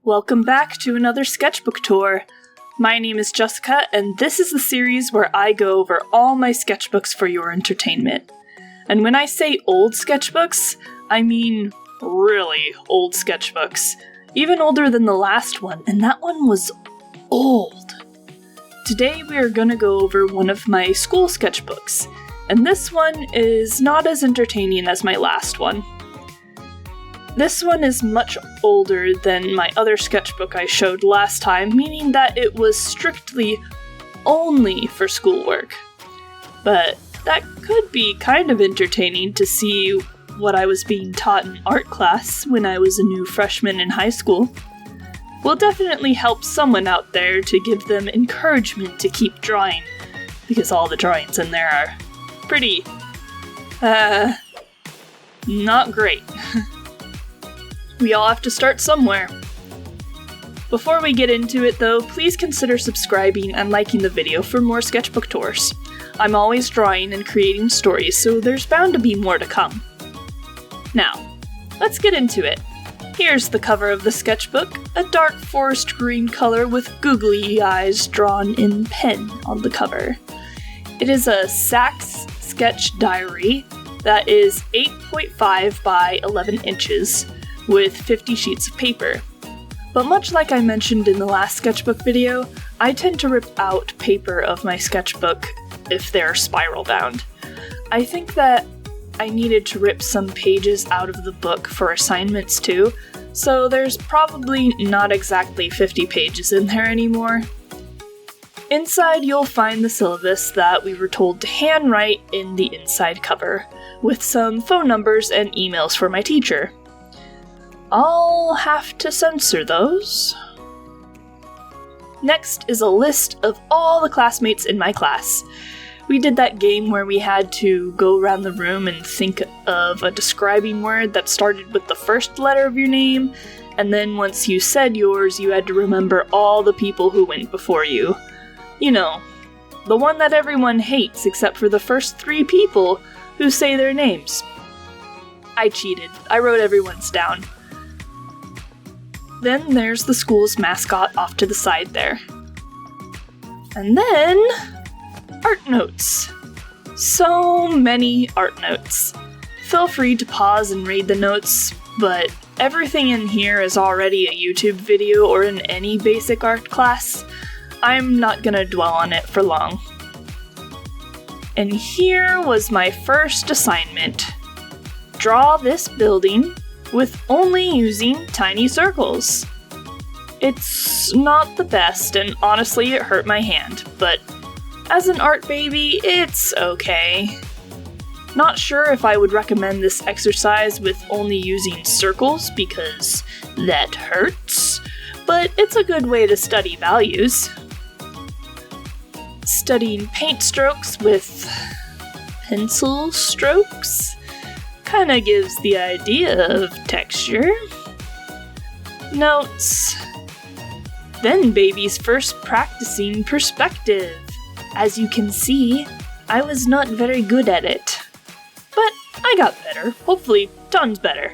Welcome back to another sketchbook tour. My name is Jessica, and this is the series where I go over all my sketchbooks for your entertainment. And when I say old sketchbooks, I mean really old sketchbooks. Even older than the last one, and that one was old. Today we are going to go over one of my school sketchbooks, and this one is not as entertaining as my last one. This one is much older than my other sketchbook I showed last time, meaning that it was strictly only for schoolwork. But that could be kind of entertaining to see what I was being taught in art class when I was a new freshman in high school. Will definitely help someone out there to give them encouragement to keep drawing, because all the drawings in there are pretty, not great. We all have to start somewhere. Before we get into it though, please consider subscribing and liking the video for more sketchbook tours. I'm always drawing and creating stories, so there's bound to be more to come. Now, let's get into it. Here's the cover of the sketchbook, a dark forest green color with googly eyes drawn in pen on the cover. It is a Saks sketch diary that is 8.5 by 11 inches. With 50 sheets of paper. But much like I mentioned in the last sketchbook video, I tend to rip out paper of my sketchbook if they're spiral bound. I think that I needed to rip some pages out of the book for assignments too, so there's probably not exactly 50 pages in there anymore. Inside you'll find the syllabus that we were told to handwrite in the inside cover, with some phone numbers and emails for my teacher. I'll have to censor those. Next is a list of all the classmates in my class. We did that game where we had to go around the room and think of a describing word that started with the first letter of your name, and then once you said yours, you had to remember all the people who went before you. You know, the one that everyone hates except for the first 3 people who say their names. I cheated. I wrote everyone's down. Then there's the school's mascot off to the side there. And then, art notes. So many art notes. Feel free to pause and read the notes, but everything in here is already a YouTube video or in any basic art class. I'm not gonna dwell on it for long. And here was my first assignment. Draw this building with only using tiny circles. It's not the best, and honestly it hurt my hand, but as an art baby, it's okay. Not sure if I would recommend this exercise with only using circles because that hurts, but it's a good way to study values. Studying paint strokes with pencil strokes kinda gives the idea of texture. Notes. Then baby's first practicing perspective. As you can see, I was not very good at it. But I got better. Hopefully, tons better.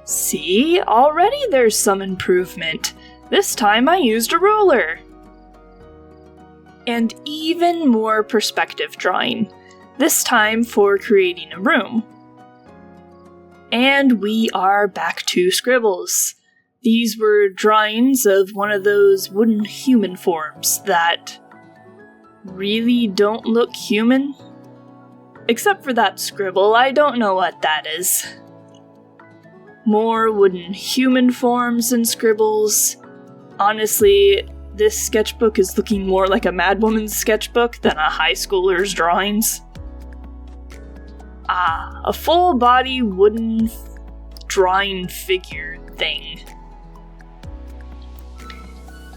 See, already there's some improvement. This time I used a ruler. And even more perspective drawing. This time for creating a room. And we are back to scribbles. These were drawings of one of those wooden human forms that really don't look human. Except for that scribble, I don't know what that is. More wooden human forms and scribbles. Honestly, this sketchbook is looking more like a madwoman's sketchbook than a high schooler's drawings. A full-body wooden drawing figure thing.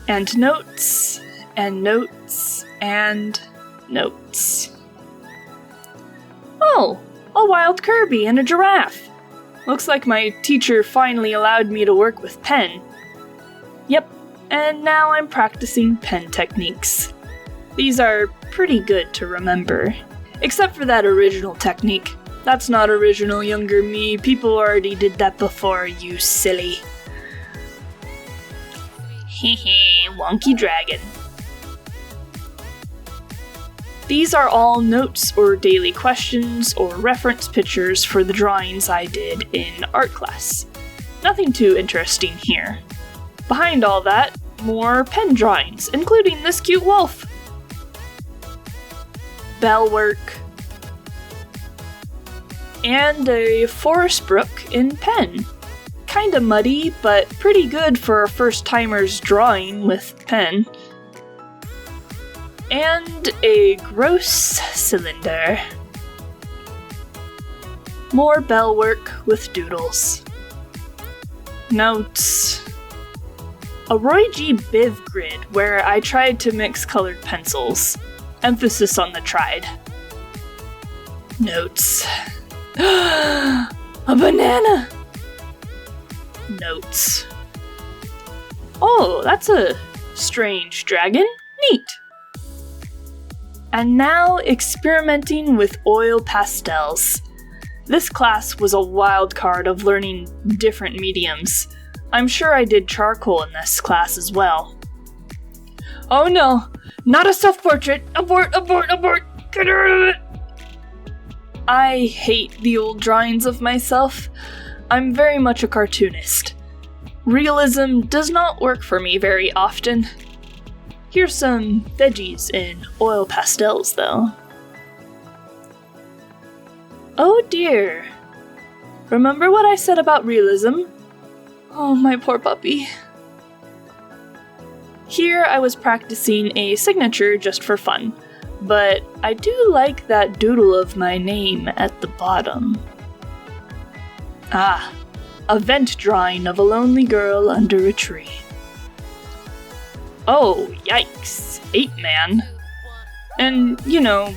And notes, and notes, and notes. Oh, a wild Kirby and a giraffe. Looks like my teacher finally allowed me to work with pen. Yep, and now I'm practicing pen techniques. These are pretty good to remember. Except for that original technique. That's not original, younger me. People already did that before, you silly. Hehe, wonky dragon. These are all notes or daily questions or reference pictures for the drawings I did in art class. Nothing too interesting here. Behind all that, more pen drawings, including this cute wolf. Bell work. And a forest brook in pen. Kinda muddy, but pretty good for a first-timer's drawing with pen. And a gross cylinder. More bell work with doodles. Notes. A Roy G. Biv grid where I tried to mix colored pencils. Emphasis on the tried. Notes. A banana! Notes. Oh, that's a strange dragon. Neat. And now experimenting with oil pastels. This class was a wild card of learning different mediums. I'm sure I did charcoal in this class as well. Oh no, not a self-portrait! Abort, abort, abort! Get rid of it! I hate the old drawings of myself. I'm very much a cartoonist. Realism does not work for me very often. Here's some veggies in oil pastels, though. Oh dear. Remember what I said about realism? Oh, my poor puppy. Here I was practicing a signature just for fun, but I do like that doodle of my name at the bottom. Ah, a vent drawing of a lonely girl under a tree. Oh, yikes, 8-man. And, you know,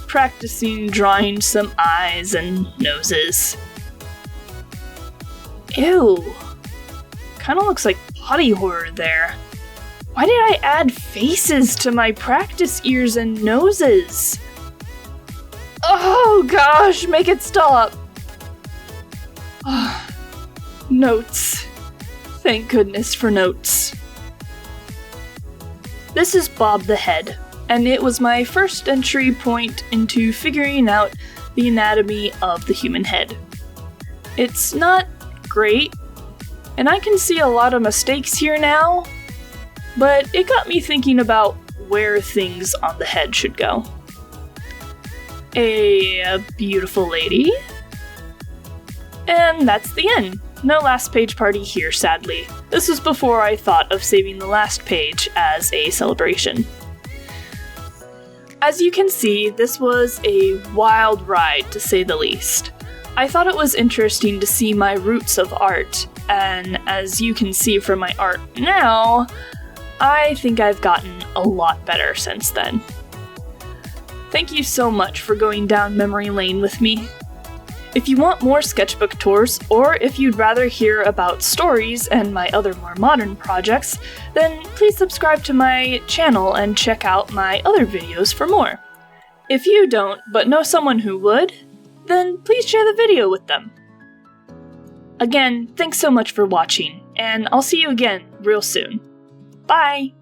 practicing drawing some eyes and noses. Ew. Kinda looks like body horror there. Why did I add faces to my practice ears and noses? Oh gosh, make it stop! Notes. Thank goodness for notes. This is Bob the Head, and it was my first entry point into figuring out the anatomy of the human head. It's not great, and I can see a lot of mistakes here now, but it got me thinking about where things on the head should go. A beautiful lady. And that's the end. No last page party here, sadly. This was before I thought of saving the last page as a celebration. As you can see, this was a wild ride, to say the least. I thought it was interesting to see my roots of art, and as you can see from my art now, I think I've gotten a lot better since then. Thank you so much for going down memory lane with me. If you want more sketchbook tours, or if you'd rather hear about stories and my other more modern projects, then please subscribe to my channel and check out my other videos for more. If you don't, but know someone who would, then please share the video with them. Again, thanks so much for watching, and I'll see you again real soon. Bye!